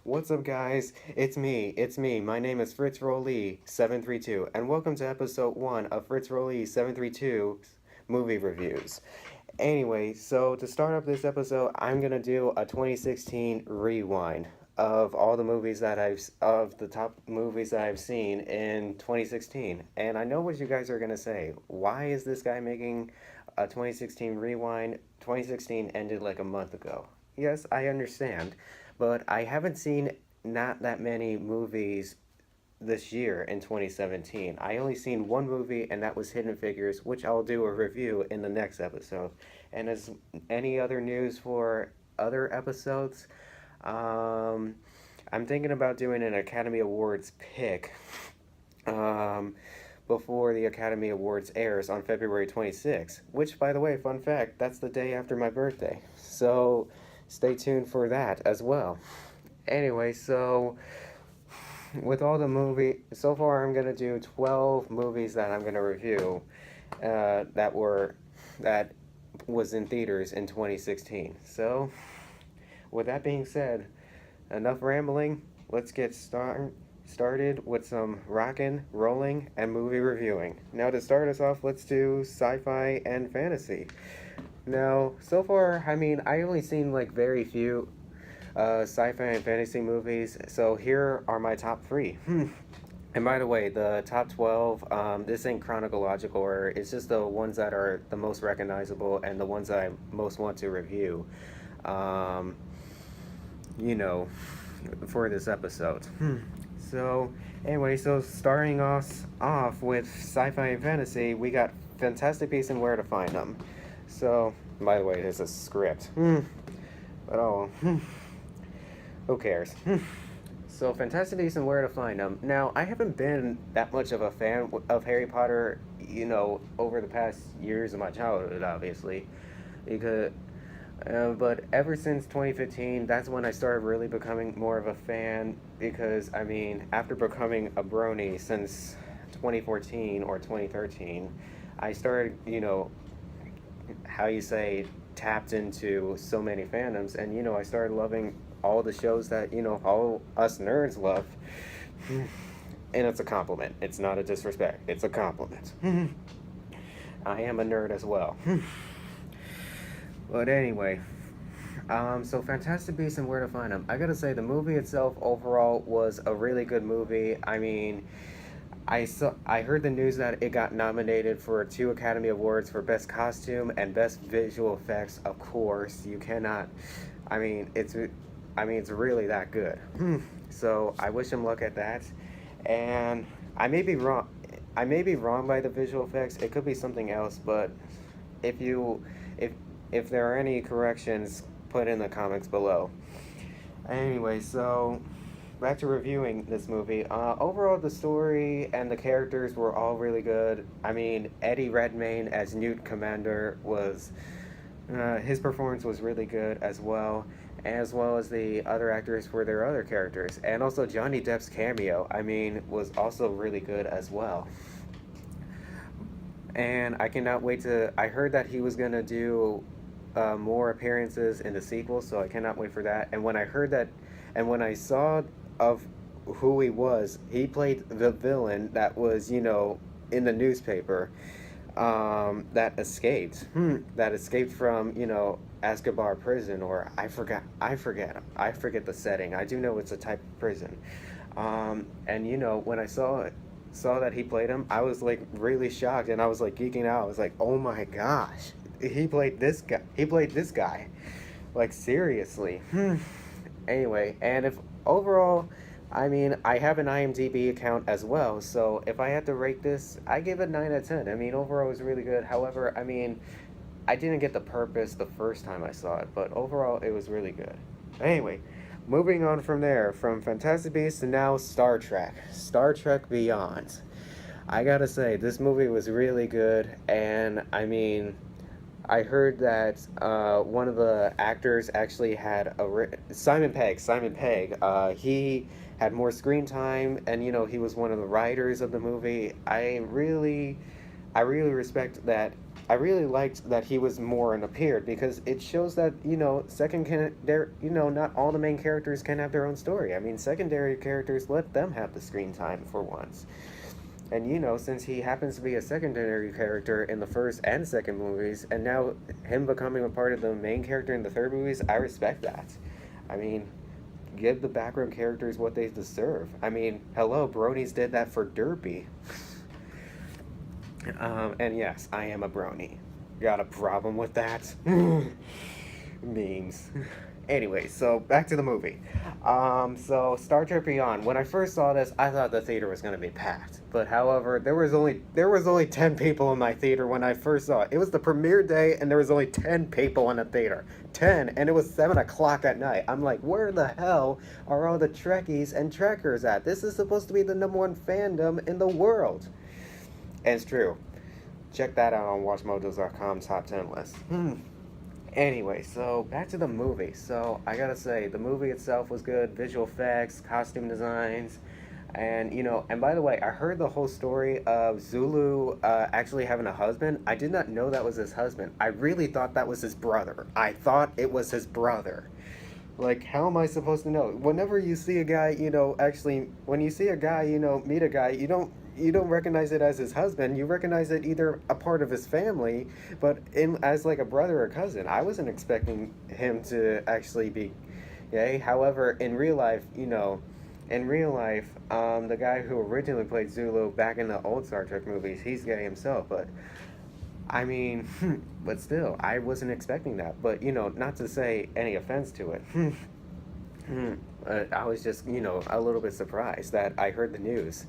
What's up, guys? It's me. My name is FritzRolle732, and welcome to episode 1 of FritzRolle732 movie reviews. Anyway, so to start up this episode, I'm gonna do a 2016 rewind of all the movies of the top movies that I've seen in 2016. And I know what you guys are gonna say. Why is this guy making a 2016 rewind? 2016 ended like a month ago. Yes, I understand, but I haven't seen not that many movies this year in 2017. I only seen one movie, and that was Hidden Figures, which I'll do a review in the next episode. And as any other news for other episodes, um, I'm thinking about doing an Academy Awards pick um, before the Academy Awards airs on February 26th, which, by the way, fun fact, that's the day after my birthday. So stay tuned for that as well. Anyway, so with all the so far I'm gonna do 12 movies that I'm gonna review that was in theaters in 2016. So with that being said, enough rambling. Let's get started with some rockin', rolling, and movie reviewing. Now to start us off, let's do sci-fi and fantasy. Now, so far, I only seen like very few sci-fi and fantasy movies. So here are my top three. And by the way, the top 12, this ain't chronological order. It's just the ones that are the most recognizable and the ones that I most want to review, um, you know, for this episode. So, anyway, so starting us off with sci-fi and fantasy, we got Fantastic Beasts and Where to Find Them. So, by the way, there's a script. But oh, who cares? So, Fantastic Beasts and Where to Find Them. Now, I haven't been that much of a fan of Harry Potter, over the past years of my childhood, obviously. Because, but ever since 2015, that's when I started really becoming more of a fan. Because, after becoming a brony since 2014 or 2013, I started, how you say, tapped into so many fandoms, and I started loving all the shows that all us nerds love. And it's a compliment. It's not a disrespect. It's a compliment. I am a nerd as well. But anyway, so Fantastic Beasts and Where to Find Them. I gotta say, the movie itself overall was a really good movie. I heard the news that it got nominated for 2 Academy Awards for Best Costume and Best Visual Effects. Of course, you cannot. I mean, it's it's really that good. So I wish him luck at that. And I may be wrong. I may be wrong by the visual effects. It could be something else. But if you, if there are any corrections, put in the comments below. Anyway, so back to reviewing this movie. Overall, the story and the characters were all really good. Eddie Redmayne as Newt Commander was, his performance was really good as well as the other actors for their other characters. And also Johnny Depp's cameo, was also really good as well. And I cannot wait I heard that he was gonna do more appearances in the sequel, so I cannot wait for that. And when I heard that, and when I saw of who he was, he played the villain that was, in the newspaper, that escaped from, Azkaban prison, or I forget the setting. I do know it's a type of prison. And when I saw that he played him, I was like really shocked, and I was like geeking out. I was like, oh my gosh, he played this guy, like seriously. Anyway, and if overall, I have an IMDb account as well, so if I had to rate this, I give it 9 out of 10. Overall it was really good. However, I didn't get the purpose the first time I saw it, but overall it was really good. Anyway, moving on from there, from Fantastic Beasts to now Star Trek Beyond. I gotta say, this movie was really good, and I heard that one of the actors actually had Simon Pegg. He had more screen time, and he was one of the writers of the movie. I really respect that I really liked that he was more and appeared because it shows that not all the main characters can have their own story. I mean, secondary characters, let them have the screen time for once. And since he happens to be a secondary character in the first and second movies, and now him becoming a part of the main character in the third movies, I respect that. I mean, give the background characters what they deserve. I mean, hello, Bronies did that for Derpy. And yes, I am a brony. Got a problem with that? Memes. Anyway, so back to the movie. So Star Trek Beyond. When I first saw this, I thought the theater was going to be packed. But however, there was only 10 people in my theater when I first saw it. It was the premiere day, and there was only 10 people in the theater. 10, and it was 7 o'clock at night. I'm like, where the hell are all the Trekkies and Trekkers at? This is supposed to be the #1 fandom in the world. And it's true. Check that out on WatchMojo's.com top 10 list. Anyway, so back to the movie. So I gotta say, the movie itself was good. Visual effects, costume designs, and and by the way, I heard the whole story of Zulu actually having a husband. I did not know that was his husband. I really thought that was his brother. I thought it was his brother. Like, how am I supposed to know? Whenever you see a guy, when you see a guy, meet a guy, you don't recognize it as his husband. You recognize it either a part of his family, but as like a brother or cousin. I wasn't expecting him to actually be gay. However, in real life, the guy who originally played Zulu back in the old Star Trek movies, he's gay himself. But I mean, but still, I wasn't expecting that. But not to say any offense to it. I was just a little bit surprised that I heard the news.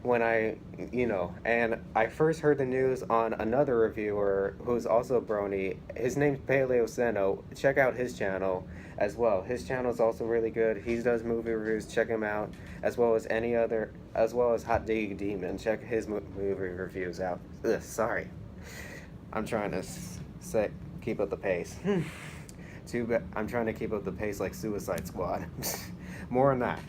When and I first heard the news on another reviewer who's also Brony. His name's Paleo Seno. Check out his channel as well. His channel is also really good. He does movie reviews. Check him out, as well as Hot Dig Demon. Check his movie reviews out. Sorry, I'm trying to keep up the pace. I'm trying to keep up the pace like Suicide Squad. More on that.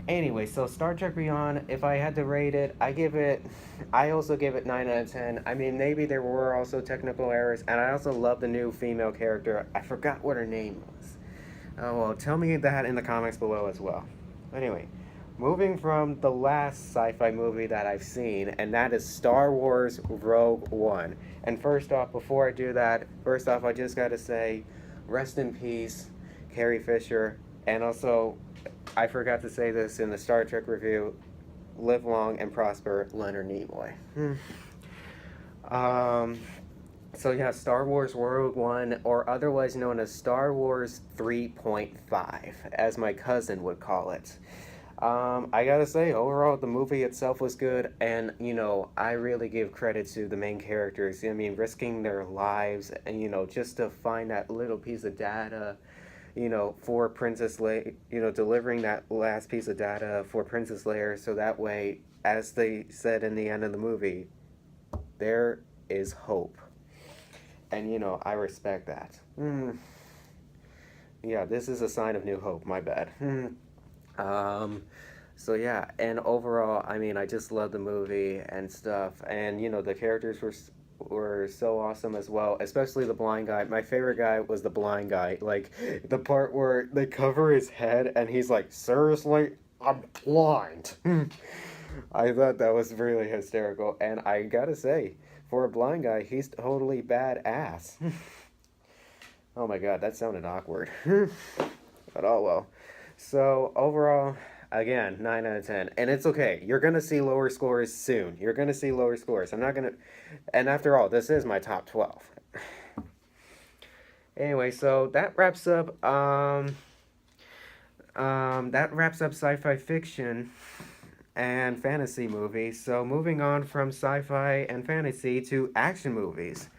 Anyway, so Star Trek Beyond, if I had to rate it, I also give it 9 out of 10. I mean, maybe there were also technical errors, and I also love the new female character. I forgot what her name was. Oh, well, tell me that in the comments below as well. Anyway, moving from the last sci-fi movie that I've seen, and that is Star Wars Rogue One. And first off, before I do that, I just gotta say, rest in peace, Carrie Fisher, and also, I forgot to say this in the Star Trek review, live long and prosper, Leonard Nimoy. So yeah, Star Wars Rogue One, or otherwise known as Star Wars 3.5, as my cousin would call it. I gotta say, overall, the movie itself was good, and, I really give credit to the main characters. I mean, risking their lives, and, just to find that little piece of data, for Princess Leia, delivering that last piece of data for Princess Leia, so that way, as they said in the end of the movie, there is hope. And, I respect that. Yeah, this is a sign of new hope, my bad. So yeah, and overall, I mean, I just love the movie and stuff, and, the characters were so awesome as well, especially the blind guy. My favorite guy was the blind guy. Like, the part where they cover his head and he's like, seriously, I'm blind. I thought that was really hysterical, and I gotta say, for a blind guy, he's totally badass. Oh my god, that sounded awkward. But oh well. So overall, again, 9 out of 10. And it's okay. You're going to see lower scores soon. You're going to see lower scores. I'm not going to... And after all, this is my top 12. Anyway, so that wraps up... sci-fi fiction and fantasy movies. So moving on from sci-fi and fantasy to action movies.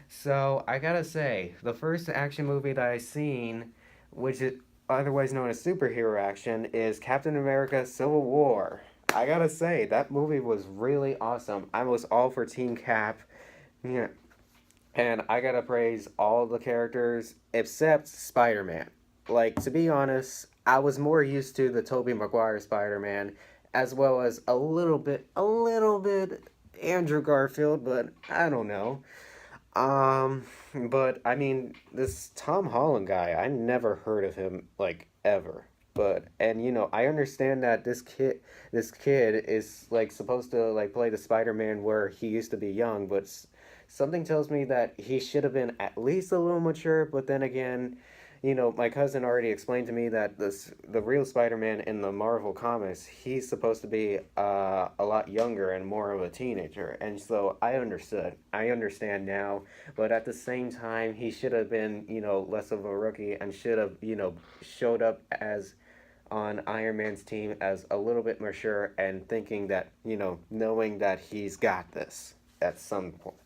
So I gotta say, the first action movie that I seen, which is otherwise known as superhero action, is Captain America Civil War. I gotta say, that movie was really awesome. I was all for Team Cap. Yeah. And I gotta praise all the characters except Spider-Man. Like, to be honest, I was more used to the Tobey Maguire Spider-Man, as well as a little bit Andrew Garfield, but I don't know. But I mean, this Tom Holland guy, I never heard of him like ever. But and I understand that this kid is like supposed to like play the Spider-Man where he used to be young, but something tells me that he should have been at least a little mature. But then again, my cousin already explained to me that the real Spider-Man in the Marvel comics, he's supposed to be a lot younger and more of a teenager. And so I understood. I understand now, but at the same time, he should have been, less of a rookie and should have, showed up as on Iron Man's team as a little bit mature and thinking that, knowing that he's got this at some point.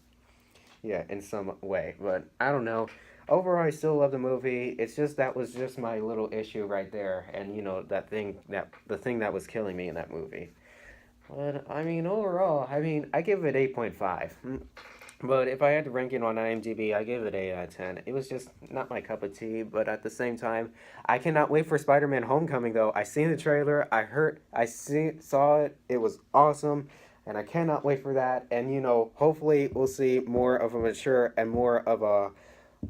Yeah, in some way. But I don't know. Overall, I still love the movie. It's just that was just my little issue right there, and the thing that was killing me in that movie. But I mean, overall, I mean, I give it 8.5. But if I had to rank it on IMDb, I give it 8 out of 10. It was just not my cup of tea, but at the same time, I cannot wait for Spider-Man Homecoming though. I seen the trailer, saw it. It was awesome. And I cannot wait for that. And hopefully we'll see more of a mature and more of a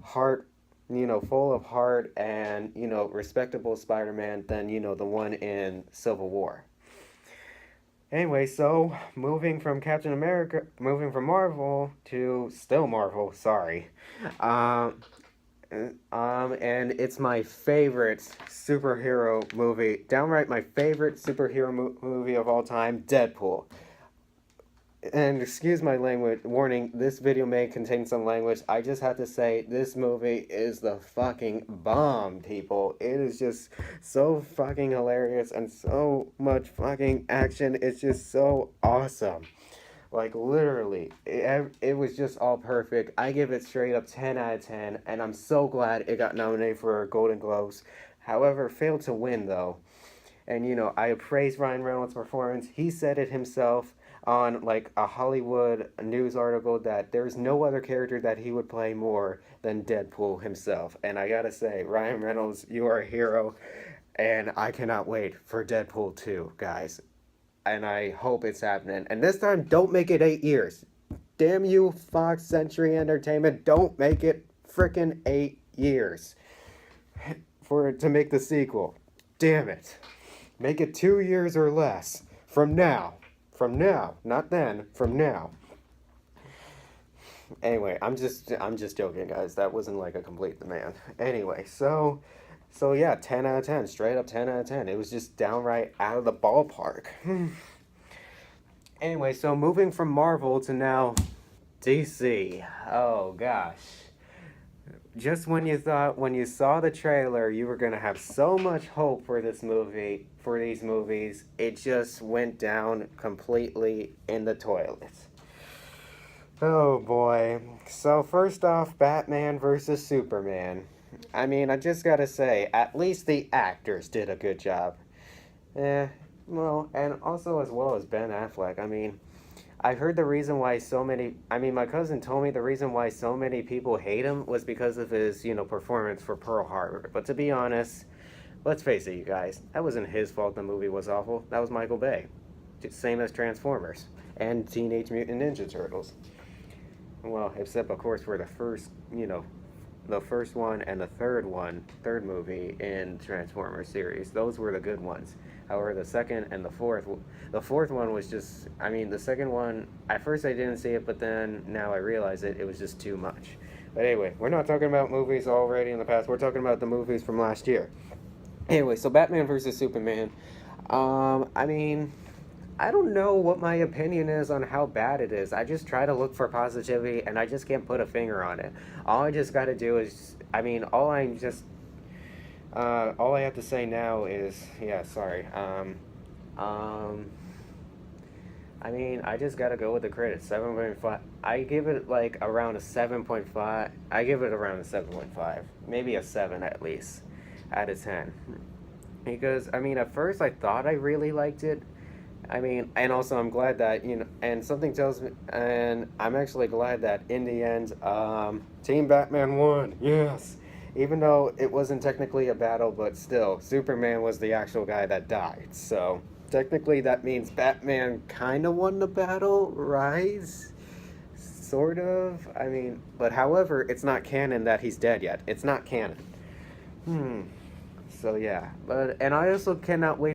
heart, full of heart and, respectable Spider-Man than, the one in Civil War. Anyway, so moving from Marvel to still Marvel, sorry. Um, and it's my favorite superhero movie, downright my favorite superhero movie of all time, Deadpool. And excuse my language warning, this video may contain some language. I just have to say this movie is the fucking bomb, people. It is just so fucking hilarious and so much fucking action. It's just so awesome. Like literally, it was just all perfect. I give it straight up 10 out of 10, and I'm so glad it got nominated for Golden Globes. However, failed to win though. And I praise Ryan Reynolds' performance. He said it himself on like a Hollywood news article that there's no other character that he would play more than Deadpool himself. And I gotta say, Ryan Reynolds, you are a hero, and I cannot wait for Deadpool 2, guys. And I hope it's happening. And this time, don't make it 8 years. Damn you, Fox Century Entertainment, don't make it frickin' 8 years to make the sequel. Damn it. Make it 2 years or less from now. From now, not then, from now. Anyway, I'm just joking, guys. That wasn't like a complete demand. Anyway, so yeah, 10 out of 10, straight up 10 out of 10. It was just downright out of the ballpark. Anyway, so moving from Marvel to now DC. Oh gosh. Just when you saw the trailer, you were gonna have so much hope for these movies, it just went down completely in the toilet. Oh boy. So first off, Batman versus Superman. I mean, I just gotta say, at least the actors did a good job. Well, and also as well as Ben Affleck. I mean, I heard the reason why my cousin told me the reason why so many people hate him was because of his, performance for Pearl Harbor. But to be honest, let's face it, you guys, that wasn't his fault the movie was awful. That was Michael Bay. Same as Transformers and Teenage Mutant Ninja Turtles. Well, except of course for the first one and the third movie in Transformers series. Those were the good ones. However, the second and the fourth one was just, the second one, at first I didn't see it, but then now I realize it was just too much. But anyway, we're not talking about movies already in the past, we're talking about the movies from last year. Anyway, so Batman versus Superman. I don't know what my opinion is on how bad it is. I just try to look for positivity, and I just can't put a finger on it. All I just gotta do is, all I have to say now is, yeah, sorry. I just gotta go with the critics. 7.5. I give it like around a 7.5. I give it around a 7.5. Maybe a 7 at least out of 10. Because, at first I thought I really liked it. And also I'm glad that, and something tells me, and I'm actually glad that in the end, Team Batman won. Yes. Even though it wasn't technically a battle, but still, Superman was the actual guy that died. So, technically that means Batman kind of won the battle, right? sort of. I mean, but however, it's not canon that he's dead yet. It's not canon. So yeah, but and I also cannot wait